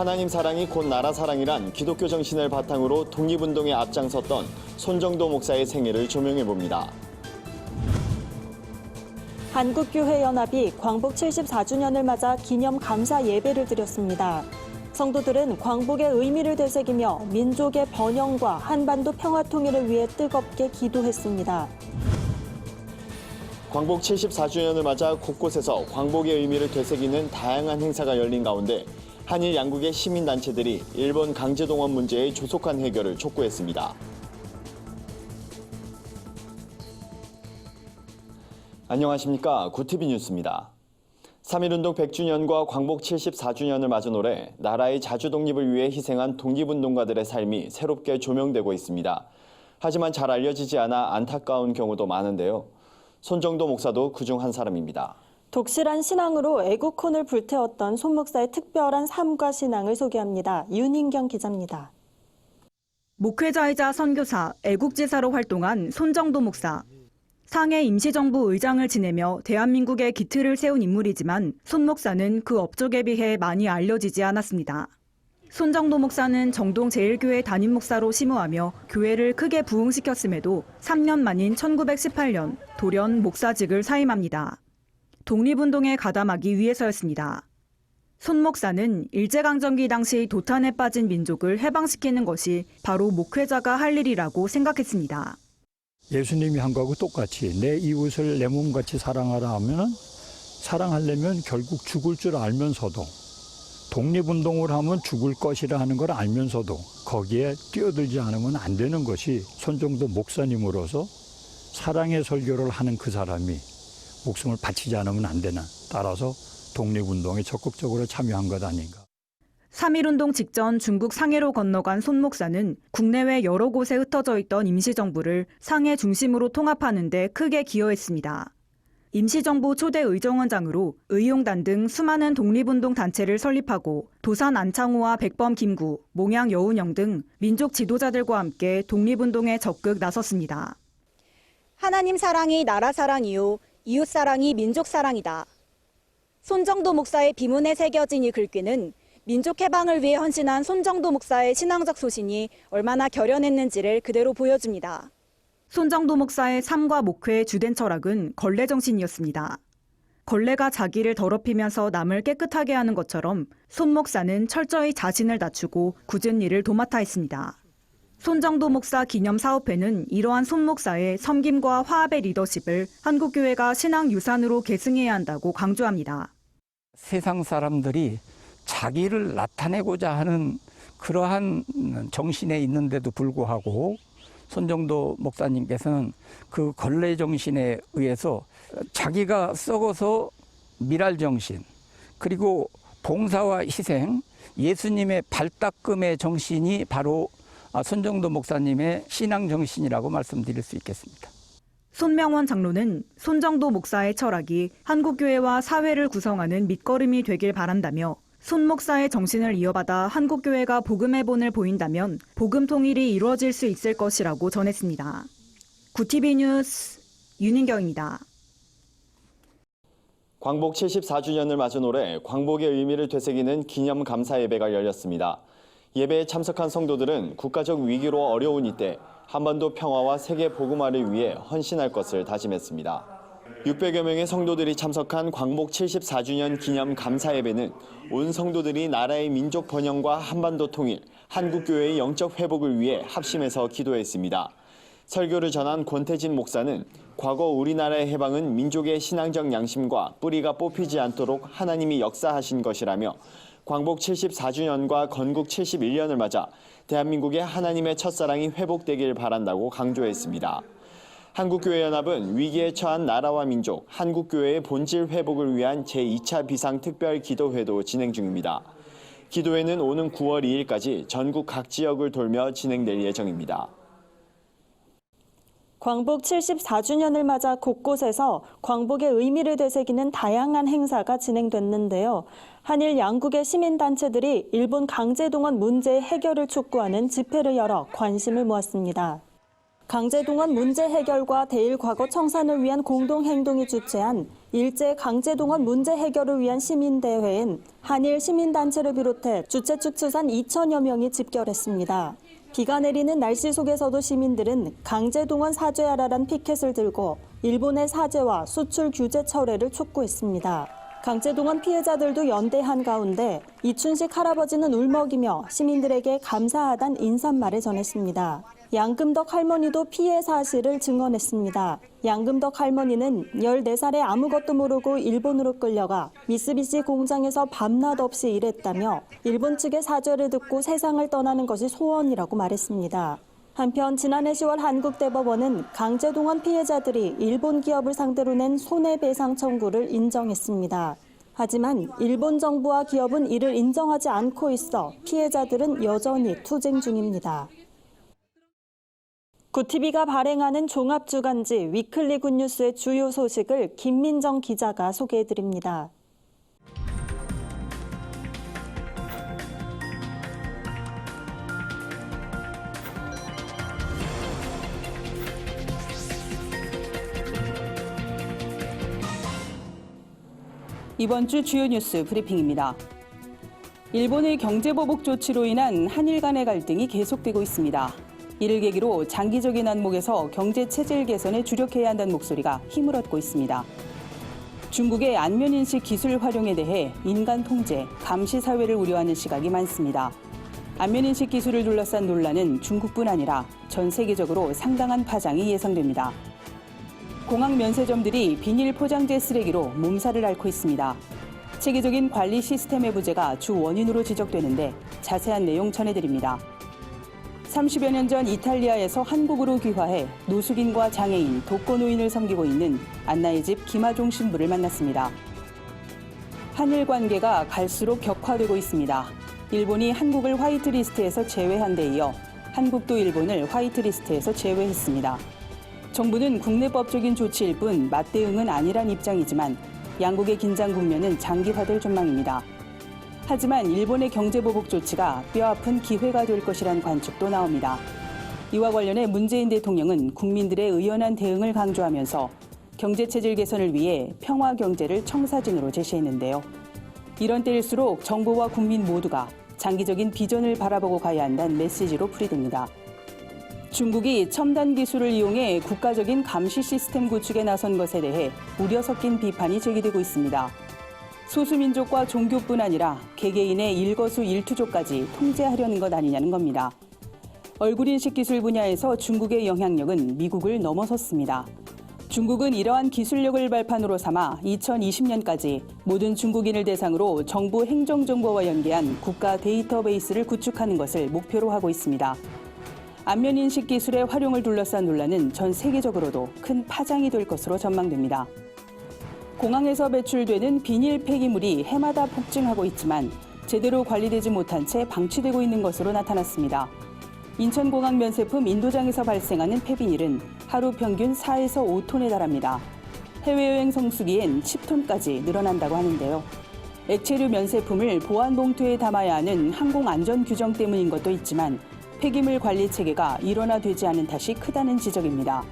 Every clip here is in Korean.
하나님 사랑이 곧 나라 사랑이란 기독교 정신을 바탕으로 독립운동에 앞장섰던 손정도 목사의 생애를 조명해봅니다. 한국교회연합이 광복 74주년을 맞아 기념 감사 예배를 드렸습니다. 성도들은 광복의 의미를 되새기며 민족의 번영과 한반도 평화 통일을 위해 뜨겁게 기도했습니다. 광복 74주년을 맞아 곳곳에서 광복의 의미를 되새기는 다양한 행사가 열린 가운데 한일 양국의 시민단체들이 일본 강제동원 문제의 조속한 해결을 촉구했습니다. 안녕하십니까. 구티비 뉴스입니다. 3.1운동 100주년과 광복 74주년을 맞은 올해 나라의 자주독립을 위해 희생한 독립운동가들의 삶이 새롭게 조명되고 있습니다. 하지만 잘 알려지지 않아 안타까운 경우도 많은데요. 손정도 목사도 그중 한 사람입니다. 독실한 신앙으로 애국혼을 불태웠던 손 목사의 특별한 삶과 신앙을 소개합니다. 윤인경 기자입니다. 목회자이자 선교사, 애국지사로 활동한 손정도 목사. 상해 임시정부 의장을 지내며 대한민국의 기틀을 세운 인물이지만 손 목사는 그 업적에 비해 많이 알려지지 않았습니다. 손정도 목사는 정동 제1교회 담임 목사로 심우하며 교회를 크게 부흥시켰음에도 3년 만인 1918년 돌연 목사직을 사임합니다. 독립운동에 가담하기 위해서였습니다. 손 목사는 일제강점기 당시 도탄에 빠진 민족을 해방시키는 것이 바로 목회자가 할 일이라고 생각했습니다. 예수님이 한 거하고 똑같이 내 이웃을 내 몸같이 사랑하라 하면 사랑하려면 결국 죽을 줄 알면서도 독립운동을 하면 죽을 것이라 하는 걸 알면서도 거기에 뛰어들지 않으면 안 되는 것이 손정도 목사님으로서 사랑의 설교를 하는 그 사람이 목숨을 바치지 않으면 안 되나. 따라서 독립운동에 적극적으로 참여한 것 아닌가. 3.1운동 직전 중국 상해로 건너간 손 목사는 국내외 여러 곳에 흩어져 있던 임시정부를 상해 중심으로 통합하는 데 크게 기여했습니다. 임시정부 초대 의정원장으로 의용단 등 수많은 독립운동 단체를 설립하고 도산 안창호와 백범 김구, 몽양 여운영 등 민족 지도자들과 함께 독립운동에 적극 나섰습니다. 하나님 사랑이 나라 사랑이요, 이웃 사랑이 민족 사랑이다. 손정도 목사의 비문에 새겨진 이 글귀는 민족 해방을 위해 헌신한 손정도 목사의 신앙적 소신이 얼마나 결연했는지를 그대로 보여줍니다. 손정도 목사의 삶과 목회의 주된 철학은 걸레 정신이었습니다. 걸레가 자기를 더럽히면서 남을 깨끗하게 하는 것처럼 손 목사는 철저히 자신을 낮추고 굳은 일을 도맡아 했습니다. 손정도 목사 기념사업회는 이러한 손 목사의 섬김과 화합의 리더십을 한국교회가 신앙유산으로 계승해야 한다고 강조합니다. 세상 사람들이 자기를 나타내고자 하는 그러한 정신에 있는데도 불구하고 손정도 목사님께서는 그 걸레 정신에 의해서 자기가 썩어서 미랄 정신, 그리고 봉사와 희생, 예수님의 발닦음의 정신이 바로 손정도 목사님의 신앙 정신이라고 말씀드릴 수 있겠습니다. 손명원 장로는 손정도 목사의 철학이 한국교회와 사회를 구성하는 밑거름이 되길 바란다며 손 목사의 정신을 이어받아 한국교회가 복음의 본을 보인다면 복음 통일이 이루어질 수 있을 것이라고 전했습니다. 구티비 뉴스 윤인경입니다. 광복 74주년을 맞은 올해 광복의 의미를 되새기는 기념 감사 예배가 열렸습니다. 예배에 참석한 성도들은 국가적 위기로 어려운 이때 한반도 평화와 세계 복음화를 위해 헌신할 것을 다짐했습니다. 600여 명의 성도들이 참석한 광복 74주년 기념 감사 예배는 온 성도들이 나라의 민족 번영과 한반도 통일, 한국교회의 영적 회복을 위해 합심해서 기도했습니다. 설교를 전한 권태진 목사는 과거 우리나라의 해방은 민족의 신앙적 양심과 뿌리가 뽑히지 않도록 하나님이 역사하신 것이라며 광복 74주년과 건국 71년을 맞아 대한민국의 하나님의 첫사랑이 회복되길 바란다고 강조했습니다. 한국교회연합은 위기에 처한 나라와 민족, 한국교회의 본질 회복을 위한 제2차 비상특별기도회도 진행 중입니다. 기도회는 오는 9월 2일까지 전국 각 지역을 돌며 진행될 예정입니다. 광복 74주년을 맞아 곳곳에서 광복의 의미를 되새기는 다양한 행사가 진행됐는데요. 한일 양국의 시민단체들이 일본 강제동원 문제의 해결을 촉구하는 집회를 열어 관심을 모았습니다. 강제동원 문제 해결과 대일 과거 청산을 위한 공동행동이 주최한 일제 강제동원 문제 해결을 위한 시민대회엔 한일 시민단체를 비롯해 주최 측 추산 2천여 명이 집결했습니다. 비가 내리는 날씨 속에서도 시민들은 강제동원 사죄하라란 피켓을 들고 일본의 사죄와 수출 규제 철회를 촉구했습니다. 강제동원 피해자들도 연대한 가운데 이춘식 할아버지는 울먹이며 시민들에게 감사하단 인사말을 전했습니다. 양금덕 할머니도 피해 사실을 증언했습니다. 양금덕 할머니는 14살에 아무것도 모르고 일본으로 끌려가 미쓰비시 공장에서 밤낮 없이 일했다며 일본 측의 사죄를 듣고 세상을 떠나는 것이 소원이라고 말했습니다. 한편 지난해 10월 한국대법원은 강제동원 피해자들이 일본 기업을 상대로 낸 손해배상 청구를 인정했습니다. 하지만 일본 정부와 기업은 이를 인정하지 않고 있어 피해자들은 여전히 투쟁 중입니다. 구티비가 발행하는 종합주간지 위클리 굿뉴스의 주요 소식을 김민정 기자가 소개해드립니다. 이번 주 주요 뉴스 브리핑입니다. 일본의 경제보복 조치로 인한 한일 간의 갈등이 계속되고 있습니다. 이를 계기로 장기적인 안목에서 경제 체질 개선에 주력해야 한다는 목소리가 힘을 얻고 있습니다. 중국의 안면인식 기술 활용에 대해 인간 통제, 감시 사회를 우려하는 시각이 많습니다. 안면인식 기술을 둘러싼 논란은 중국뿐 아니라 전 세계적으로 상당한 파장이 예상됩니다. 공항 면세점들이 비닐 포장재 쓰레기로 몸살을 앓고 있습니다. 체계적인 관리 시스템의 부재가 주 원인으로 지적되는데 자세한 내용 전해드립니다. 30여 년 전 이탈리아에서 한국으로 귀화해 노숙인과 장애인, 독거노인을 섬기고 있는 안나의 집 김하종 신부를 만났습니다. 한일 관계가 갈수록 격화되고 있습니다. 일본이 한국을 화이트리스트에서 제외한 데 이어 한국도 일본을 화이트리스트에서 제외했습니다. 정부는 국내법적인 조치일 뿐 맞대응은 아니란 입장이지만 양국의 긴장 국면은 장기화될 전망입니다. 하지만 일본의 경제보복 조치가 뼈아픈 기회가 될 것이란 관측도 나옵니다. 이와 관련해 문재인 대통령은 국민들의 의연한 대응을 강조하면서 경제체질 개선을 위해 평화경제를 청사진으로 제시했는데요. 이런 때일수록 정부와 국민 모두가 장기적인 비전을 바라보고 가야 한다는 메시지로 풀이됩니다. 중국이 첨단 기술을 이용해 국가적인 감시 시스템 구축에 나선 것에 대해 우려 섞인 비판이 제기되고 있습니다. 소수민족과 종교뿐 아니라 개개인의 일거수일투족까지 통제하려는 것 아니냐는 겁니다. 얼굴인식 기술 분야에서 중국의 영향력은 미국을 넘어섰습니다. 중국은 이러한 기술력을 발판으로 삼아 2020년까지 모든 중국인을 대상으로 정부 행정정보와 연계한 국가 데이터베이스를 구축하는 것을 목표로 하고 있습니다. 안면인식 기술의 활용을 둘러싼 논란은 전 세계적으로도 큰 파장이 될 것으로 전망됩니다. 공항에서 배출되는 비닐 폐기물이 해마다 폭증하고 있지만 제대로 관리되지 못한 채 방치되고 있는 것으로 나타났습니다. 인천공항 면세품 인도장에서 발생하는 폐비닐은 하루 평균 4에서 5톤에 달합니다. 해외여행 성수기엔 10톤까지 늘어난다고 하는데요. 액체류 면세품을 보안 봉투에 담아야 하는 항공안전 규정 때문인 것도 있지만 폐기물 관리 체계가 일원화되지 않은 탓이 크다는 지적입니다.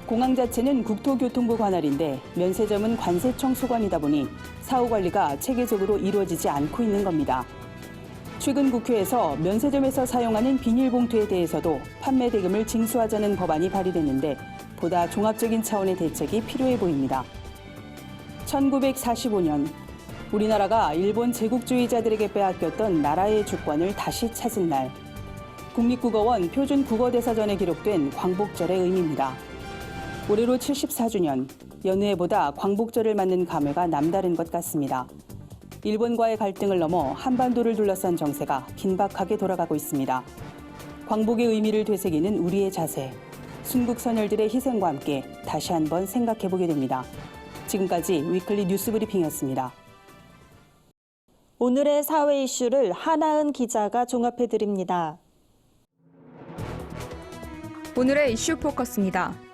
공항 자체는 국토교통부 관할인데 면세점은 관세청 소관이다 보니 사후 관리가 체계적으로 이루어지지 않고 있는 겁니다. 최근 국회에서 면세점에서 사용하는 비닐봉투에 대해서도 판매 대금을 징수하자는 법안이 발의됐는데 보다 종합적인 차원의 대책이 필요해 보입니다. 1945년 우리나라가 일본 제국주의자들에게 빼앗겼던 나라의 주권을 다시 찾은 날. 국립국어원 표준국어대사전에 기록된 광복절의 의미입니다. 올해로 74주년, 여느 해보다 광복절을 맞는 감회가 남다른 것 같습니다. 일본과의 갈등을 넘어 한반도를 둘러싼 정세가 긴박하게 돌아가고 있습니다. 광복의 의미를 되새기는 우리의 자세, 순국 선열들의 희생과 함께 다시 한번 생각해보게 됩니다. 지금까지 위클리 뉴스 브리핑이었습니다. 오늘의 사회 이슈를 하나은 기자가 종합해드립니다. 오늘의 이슈 포커스입니다.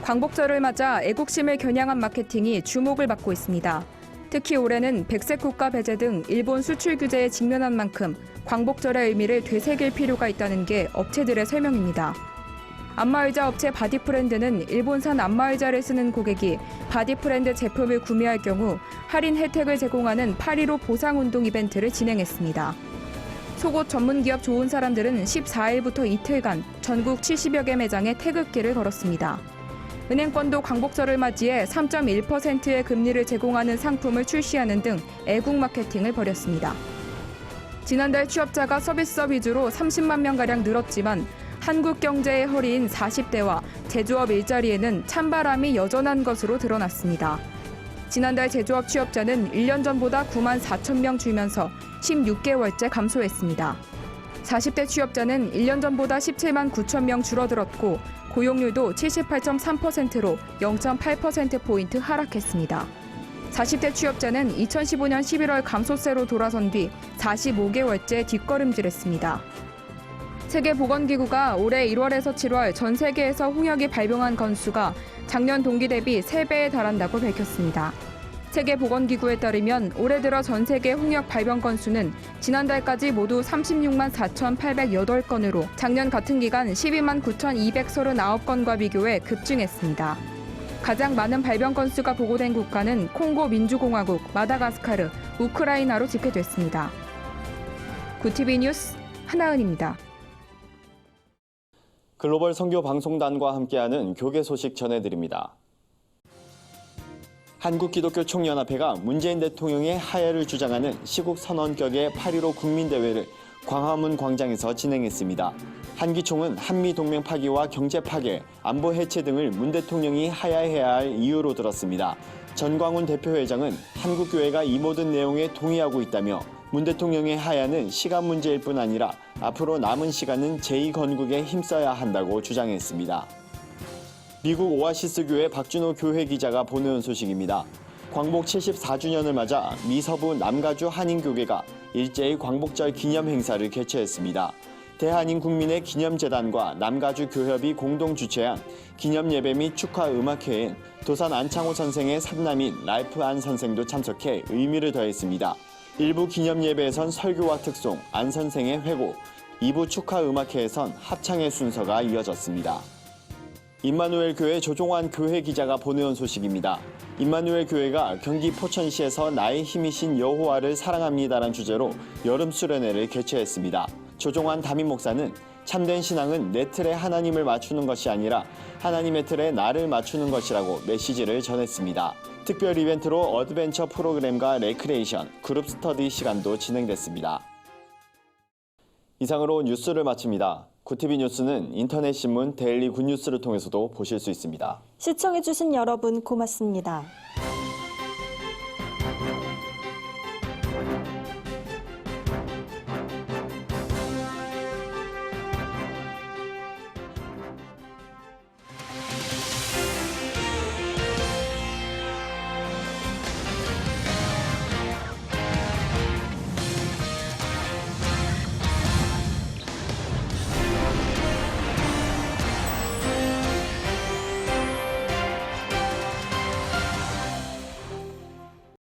광복절을 맞아 애국심을 겨냥한 마케팅이 주목을 받고 있습니다. 특히 올해는 백색 국가 배제 등 일본 수출 규제에 직면한 만큼 광복절의 의미를 되새길 필요가 있다는 게 업체들의 설명입니다. 안마의자 업체 바디프렌드는 일본산 안마의자를 쓰는 고객이 바디프렌드 제품을 구매할 경우 할인 혜택을 제공하는 8.15 보상운동 이벤트를 진행했습니다. 속옷 전문기업 좋은 사람들은 14일부터 이틀간 전국 70여 개 매장에 태극기를 걸었습니다. 은행권도 광복절을 맞이해 3.1%의 금리를 제공하는 상품을 출시하는 등 애국 마케팅을 벌였습니다. 지난달 취업자가 서비스업 위주로 30만 명가량 늘었지만 한국 경제의 허리인 40대와 제조업 일자리에는 찬바람이 여전한 것으로 드러났습니다. 지난달 제조업 취업자는 1년 전보다 9만 4천 명 줄면서 16개월째 감소했습니다. 40대 취업자는 1년 전보다 17만 9천 명 줄어들었고 고용률도 78.3%로 0.8%포인트 하락했습니다. 40대 취업자는 2015년 11월 감소세로 돌아선 뒤 45개월째 뒷걸음질했습니다. 세계보건기구가 올해 1월에서 7월 전 세계에서 홍역이 발병한 건수가 작년 동기 대비 3배에 달한다고 밝혔습니다. 세계보건기구에 따르면 올해 들어 전 세계 홍역 발병 건수는 지난달까지 모두 36만 4,808건으로 작년 같은 기간 12만 9,239건과 비교해 급증했습니다. 가장 많은 발병 건수가 보고된 국가는 콩고 민주공화국, 마다가스카르, 우크라이나로 집계됐습니다. 구티비 뉴스 하나은입니다. 글로벌 선교 방송단과 함께하는 교계 소식 전해드립니다. 한국기독교총연합회가 문재인 대통령의 하야를 주장하는 시국 선언격의 8.15 국민대회를 광화문 광장에서 진행했습니다. 한기총은 한미동맹 파기와 경제 파괴, 안보 해체 등을 문 대통령이 하야해야 할 이유로 들었습니다. 전광훈 대표회장은 한국교회가 이 모든 내용에 동의하고 있다며 문 대통령의 하야는 시간 문제일 뿐 아니라 앞으로 남은 시간은 제2건국에 힘써야 한다고 주장했습니다. 미국 오아시스 교회 박준호 교회 기자가 보내온 소식입니다. 광복 74주년을 맞아 미서부 남가주 한인교회가 일제히 광복절 기념 행사를 개최했습니다. 대한인국민의 기념재단과 남가주 교협이 공동 주최한 기념 예배 및 축하 음악회엔 도산 안창호 선생의 삼남인 라이프 안 선생도 참석해 의미를 더했습니다. 1부 기념 예배에선 설교와 특송, 안 선생의 회고, 2부 축하 음악회에선 합창의 순서가 이어졌습니다. 임마누엘 교회 조종환 교회 기자가 보내온 소식입니다. 임마누엘 교회가 경기 포천시에서 나의 힘이신 여호와를 사랑합니다란 주제로 여름 수련회를 개최했습니다. 조종환 담임 목사는 참된 신앙은 내 틀에 하나님을 맞추는 것이 아니라 하나님의 틀에 나를 맞추는 것이라고 메시지를 전했습니다. 특별 이벤트로 어드벤처 프로그램과 레크레이션, 그룹 스터디 시간도 진행됐습니다. 이상으로 뉴스를 마칩니다. 구티비 뉴스는 인터넷 신문 데일리 굿뉴스를 통해서도 보실 수 있습니다. 시청해주신 여러분 고맙습니다.